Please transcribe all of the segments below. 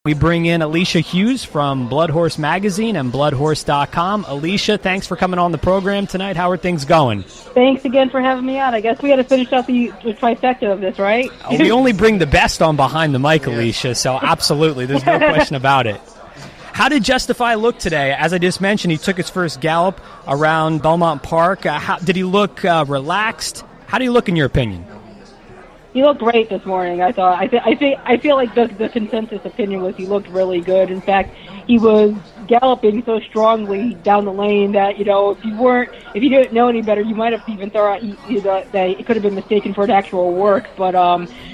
We bring in Alicia Hughes from Blood Horse Magazine and bloodhorse.com. Alicia, thanks for coming on the program tonight. How are things going? Thanks again for having me on. I guess we got to finish out the trifecta of this, right? We only bring the best on behind the mic, Alicia, so absolutely. There's no question about it. How did Justify look today? As I just mentioned, he took his first gallop around Belmont Park. Did he look relaxed? How did he look in your opinion? He looked great this morning. I thought. I feel like the consensus opinion was he looked really good. In fact, he was galloping so strongly down the lane that if you didn't know any better, you might have even thought that it could have been mistaken for an actual work. But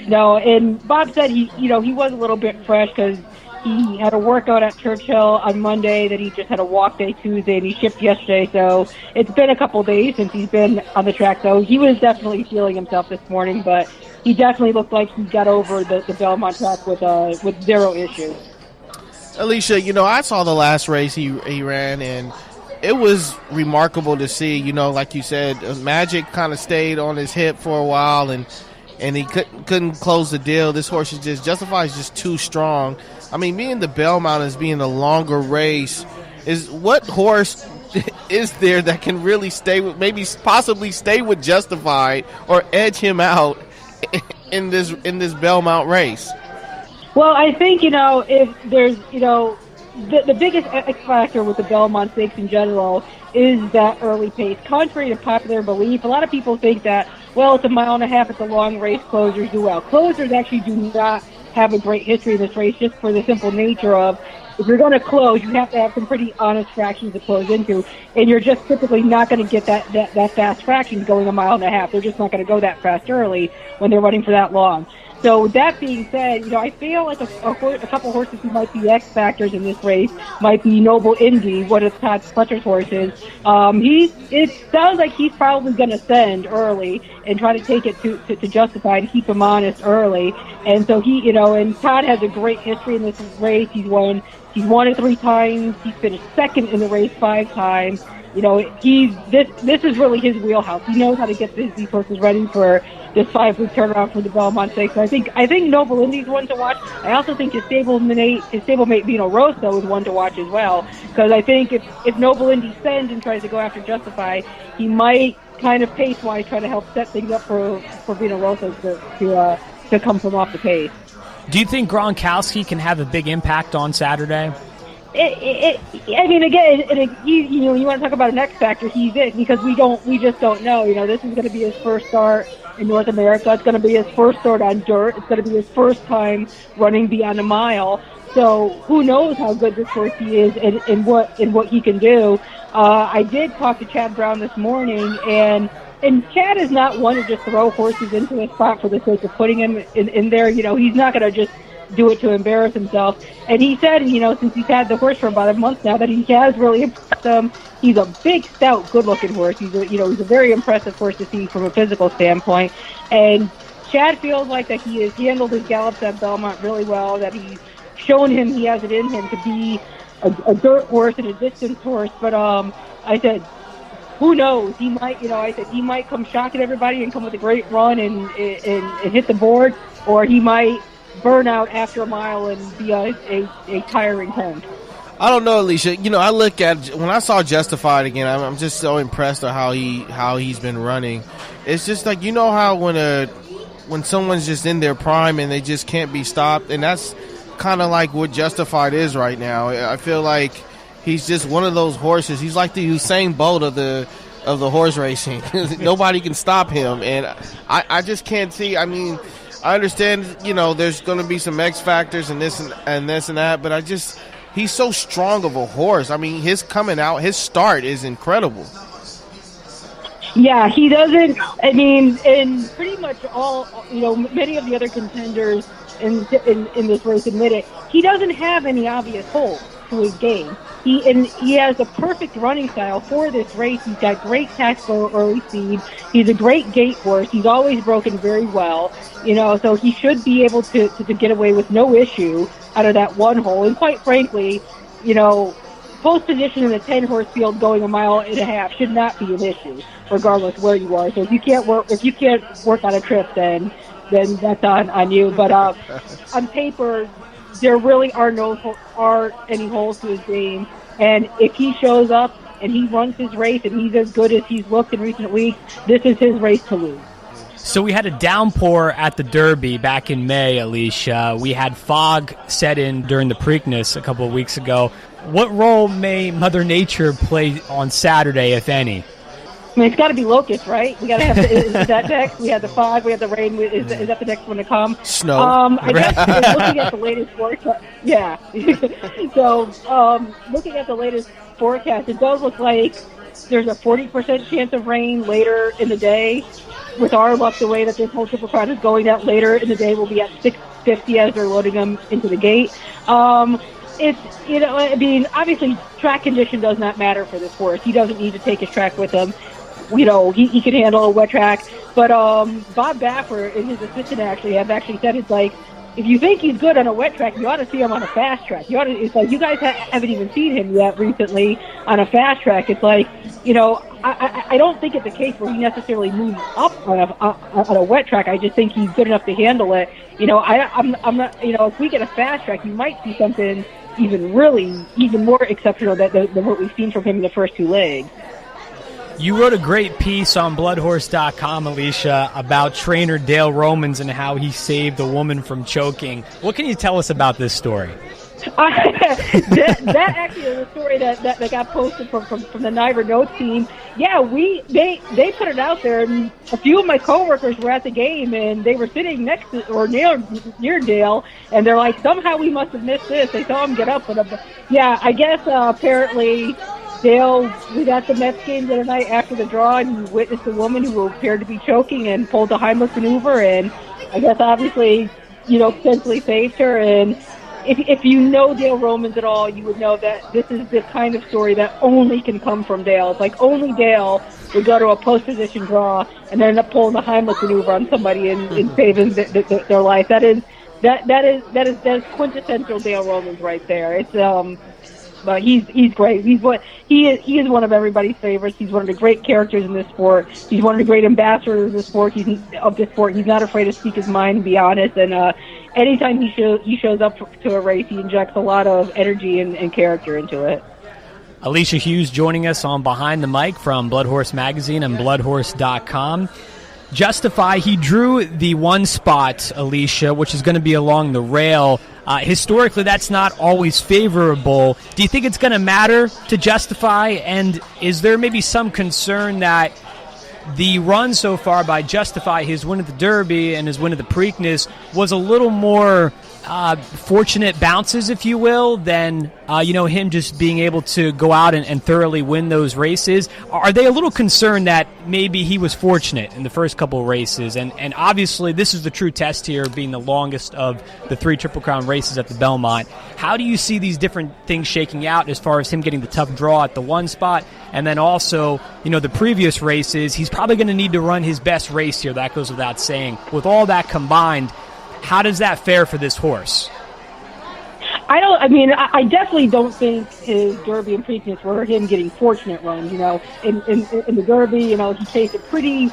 no. And Bob said he was a little bit fresh because he had a workout at Churchill on Monday, then he just had a walk day Tuesday, and he shipped yesterday. So it's been a couple days since he's been on the track. So he was definitely feeling himself this morning, but he definitely looked like he got over the Belmont track with zero issues. Alicia, I saw the last race he ran, and it was remarkable to see. Like you said, Magic kind of stayed on his hip for a while, and he couldn't close the deal. This horse is just too strong. I mean, being the Belmont as being a longer race, what horse is there that can really possibly stay with Justified or edge him out in this Belmont race? Well, I think, if there's, the biggest X factor with the Belmont Stakes in general is that early pace. Contrary to popular belief, a lot of people think that, well, it's a mile and a half, it's a long race, closers do well. Closers actually do not have a great history in this race just for the simple nature of if you're going to close, you have to have some pretty honest fractions to close into, and you're just typically not going to get that fast fractions going a mile and a half. They're just not going to go that fast early when they're running for that long. So that being said, I feel like a couple horses who might be X factors in this race might be Noble Indy, one of Todd Fletcher's horses. It sounds like he's probably going to send early and try to take it to Justify to keep him honest early. And so and Todd has a great history in this race. He's won it 3 times. He's finished second in the race 5 times. This is really his wheelhouse. He knows how to get these horses ready for this 5-week turnaround for the Belmont Stakes. So I think Noble Indy's one to watch. I also think his stablemate Vino Rosso is one to watch as well, because I think if Noble Indy sends and tries to go after Justify, he might kind of pace-wise try to help set things up for Vino Rosso to come from off the pace. Do you think Gronkowski can have a big impact on Saturday? You want to talk about an X factor, he's it, because we just don't know. This is going to be his first start in North America. It's going to be his first start on dirt. It's going to be his first time running beyond a mile. So who knows how good this horse he is and what he can do. I did talk to Chad Brown this morning, and Chad is not one to just throw horses into a spot for the sake of putting him in there. He's not going to just do it to embarrass himself. And he said, since he's had the horse for about a month now, that he has really impressed him. He's a big, stout, good-looking horse. He's a very impressive horse to see from a physical standpoint. And Chad feels like that he has handled his gallops at Belmont really well, that he's shown him he has it in him to be a dirt horse and a distance horse. But I said, who knows? He might, he might come shocking everybody and come with a great run and hit the board, or he might burn out after a mile and be a tiring turn. I don't know, Alicia. I look at when I saw Justified again. I'm just so impressed at how he's been running. It's just like how when someone's just in their prime and they just can't be stopped, and that's kind of like what Justified is right now. I feel like he's just one of those horses. He's like the Usain Bolt of the horse racing. Nobody can stop him, and I just can't see. I mean, I understand, there's going to be some X factors and this and that, but he's so strong of a horse. I mean, his start is incredible. Yeah, he doesn't. I mean, in pretty much all, many of the other contenders in this race admit it. He doesn't have any obvious holes to his game. He has a perfect running style for this race. He's got great tactical early speed. He's a great gate horse. He's always broken very well, so he should be able to get away with no issue out of that one hole. And quite frankly, post position in a 10-horse field going a mile and a half should not be an issue, regardless where you are. So if you can't work on a trip, then that's on you. But on paper, there really are any holes to his game. And if he shows up and he runs his race and he's as good as he's looked in recent weeks, this is his race to lose. So we had a downpour at the Derby back in May, Alicia. We had fog set in during the Preakness a couple of weeks ago. What role may Mother Nature play on Saturday, if any? I mean, it's got to be locusts, right? We got to have is that next. We had the fog, we had the rain. Is that the next one to come? Snow. I guess looking at the latest forecast, yeah. So looking at the latest forecast, it does look like there's a 40% chance of rain later in the day. With our luck, the way that this whole Triple Crown is going, that later in the day will be at 6:50 as they're loading them into the gate. It's, I mean, obviously track condition does not matter for this horse. He doesn't need to take his track with him. He can handle a wet track. But Bob Baffert and his assistant have said it's like, if you think he's good on a wet track, you ought to see him on a fast track. It's like you guys haven't even seen him yet recently on a fast track. It's like, I don't think it's a case where he necessarily moves up on a wet track. I just think he's good enough to handle it. I'm not. If we get a fast track, you might see something even more exceptional than what we've seen from him in the first two legs. You wrote a great piece on bloodhorse.com, Alicia, about trainer Dale Romans and how he saved a woman from choking. What can you tell us about this story? That actually is a story that got posted from the Niver Notes team. Yeah, they put it out there, and a few of my coworkers were at the game, and they were sitting next to or near Dale, and they're like, somehow we must have missed this. They saw him get up, but yeah, I guess apparently Dale was at the Mets game the other night after the draw, and he witnessed a woman who appeared to be choking and pulled the Heimlich maneuver, and I guess obviously, potentially saved her. And if you know Dale Romans at all, you would know that this is the kind of story that only can come from Dale. It's like only Dale would go to a post-position draw and then end up pulling the Heimlich maneuver on somebody and saving their life. That is quintessential Dale Romans right there. It's but he's great. He is one of everybody's favorites. He's one of the great characters in this sport. He's one of the great ambassadors of this sport. He's not afraid to speak his mind and be honest. And anytime he shows up to a race, he injects a lot of energy and character into it. Alicia Hughes joining us on Behind the Mic from Blood Horse Magazine and bloodhorse.com. Justify, he drew the one spot, Alicia, which is going to be along the rail. Historically, that's not always favorable. Do you think it's going to matter to Justify? And is there maybe some concern that the run so far by Justify, his win at the Derby and his win at the Preakness, was a little more fortunate bounces, if you will, than him just being able to go out and thoroughly win those races? Are they a little concerned that maybe he was fortunate in the first couple of races? And obviously this is the true test here, being the longest of the 3 Triple Crown races at the Belmont. How do you see these different things shaking out as far as him getting the tough draw at the one spot, and then also the previous races? He's probably going to need to run his best race here, that goes without saying. With all that combined, how does that fare for this horse? I definitely don't think his Derby and Preakness were him getting fortunate runs. In the Derby, he chased a pretty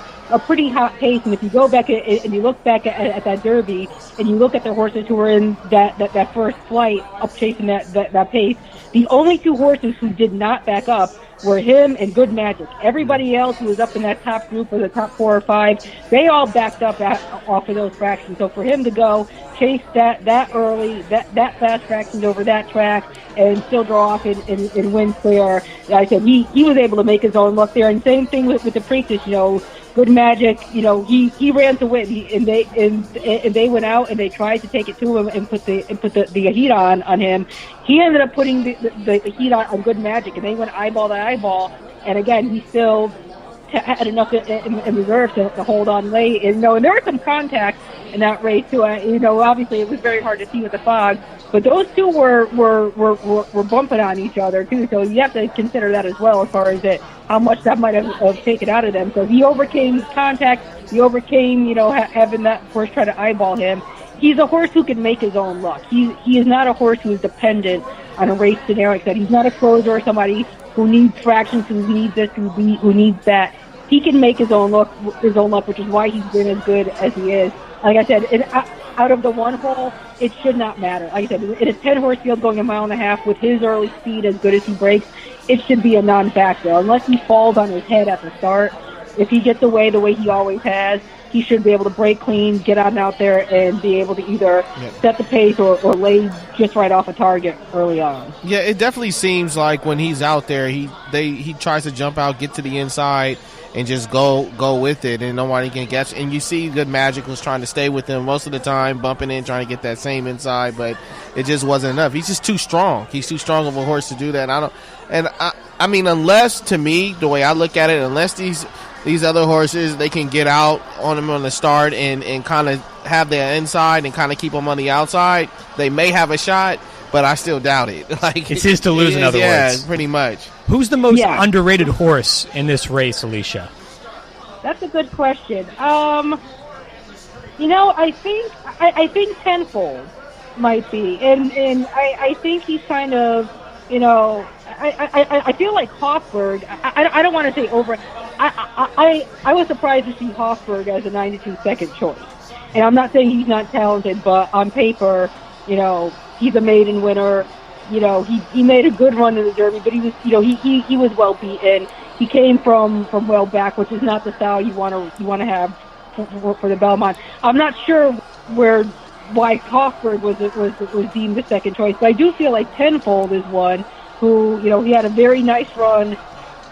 hot pace. And if you go back and you look back at that Derby and you look at the horses who were in that first flight up chasing that pace, the only 2 horses who did not back up were him and Good Magic. Everybody else who was up in that top group, or the top 4 or 5, they all backed up off of those fractions. So for him to go chase that early, that fast fractions over that track, and still draw off and win clear, like I said, he was able to make his own luck there. And same thing with the Preakness. Good Magic, he ran to win. And they went out and they tried to take it to him and put the heat on him. He ended up putting the heat on Good Magic, and they went eyeball to eyeball. And again, he still had enough in reserve to hold on late. And there was some contact in that race too. Obviously it was very hard to see with the fog, but those 2 were bumping on each other too. So you have to consider that as well, as far as how much that might have taken out of them. So he overcame contact. He overcame having that horse try to eyeball him. He's a horse who can make his own luck. He is not a horse who is dependent on a race scenario like that. He's not a closer or somebody who needs fractions, who needs this, who needs that. He can make his own luck, which is why he's been as good as he is. Like I said, out of the one hole, it should not matter. Like I said, in a 10-horse field going a mile and a half with his early speed as good as he breaks, it should be a non-factor. Unless he falls on his head at the start, if he gets away the way he always has, he should be able to break clean, get out there, and be able to either set the pace or lay just right off a target early on. Yeah, it definitely seems like when he's out there, he tries to jump out, get to the inside, and just go with it, and nobody can catch. And you see Good Magic was trying to stay with him most of the time, bumping in, trying to get that same inside, but it just wasn't enough. He's just too strong. He's too strong of a horse to do that. I mean, unless, to me, the way I look at it, unless these other horses, they can get out on him on the start and kind of have their inside and kind of keep them on the outside, they may have a shot, but I still doubt it. Like, it's his to lose, in other words. Yeah, pretty much. Who's the most underrated horse in this race, Alicia? That's a good question. I think Tenfold might be, and I think he's kind of, I feel like Hoffberg. I don't want to say over. I was surprised to see Hoffberg as a 92-second choice, and I'm not saying he's not talented, but on paper, he's a maiden winner. He made a good run in the Derby, but he was, he was well beaten. He came from well back, which is not the style you want to have for the Belmont. I'm not sure why Hoffberg was deemed the second choice, but I do feel like Tenfold is one who, he had a very nice run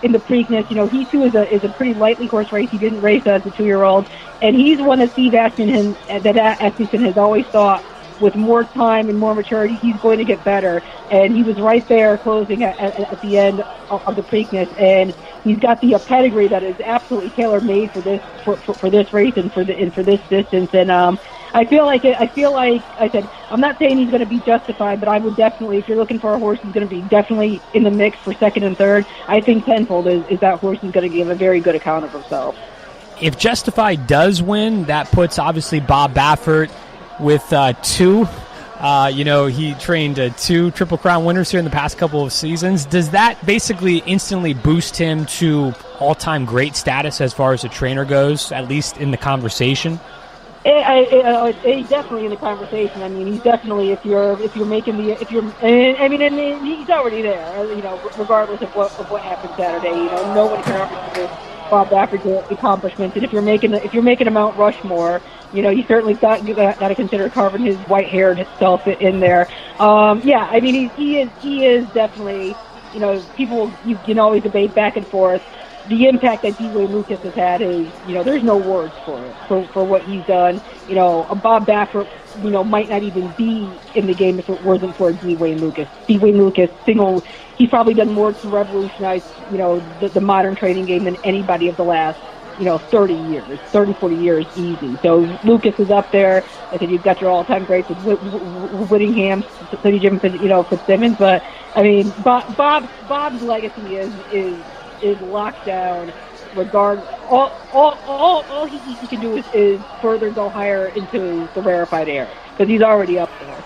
in the Preakness. He too is a pretty lightly horse race. He didn't race as a 2-year-old, and he's one that Steve Asmussen has always thought, with more time and more maturity, he's going to get better. And he was right there closing at the end of the Preakness, and he's got the pedigree that is absolutely tailor-made for this race and for this distance. And I feel like I said, I'm not saying he's going to be justified, but I would definitely, if you're looking for a horse who's going to be definitely in the mix for second and third, I think Tenfold is that horse who's going to give a very good account of himself. If Justified does win, that puts obviously Bob Baffert with 2. He trained 2 Triple Crown winners here in the past couple of seasons. Does that basically instantly boost him to all-time great status as far as a trainer goes, at least in the conversation? He's definitely in the conversation. I mean, he's definitely, if you're making the, and he's already there. Regardless of what happens Saturday, no one can argue with Bob Baffert's accomplishments. And if you're making a Mount Rushmore, you certainly got to consider carving his white-haired self in there. He is definitely, people, you can always debate back and forth. The impact that D-Way Lucas has had is, there's no words for it, for what he's done. Bob Baffert, might not even be in the game if it wasn't for D-Way Lucas. D-Way Lucas, he's probably done more to revolutionize, the modern trading game than anybody of the last, 30, 40 years easy. So Lucas is up there. I said you've got your all-time greats with Whittingham, City Jim, Fitzsimmons. But I mean, Bob's legacy is locked down. All he can do is further go higher into the rarefied air because he's already up there.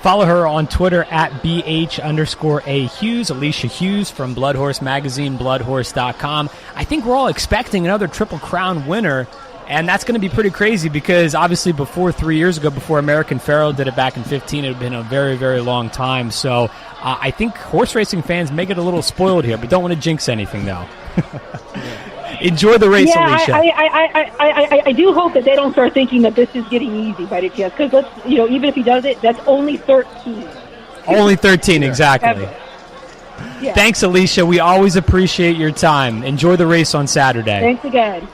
Follow her on Twitter at BH_A Hughes, Alicia Hughes from Blood Horse Magazine, bloodhorse.com. I think we're all expecting another Triple Crown winner, and that's going to be pretty crazy because obviously 3 years ago, before American Pharoah did it back in 2015, it had been a very, very long time. So I think horse racing fans may get a little spoiled here, but don't want to jinx anything, though. Enjoy the race, Alicia. I do hope that they don't start thinking that this is getting easy by the chance, because even if he does it, that's only 13. Only 13, exactly. Yeah. Thanks, Alicia. We always appreciate your time. Enjoy the race on Saturday. Thanks again.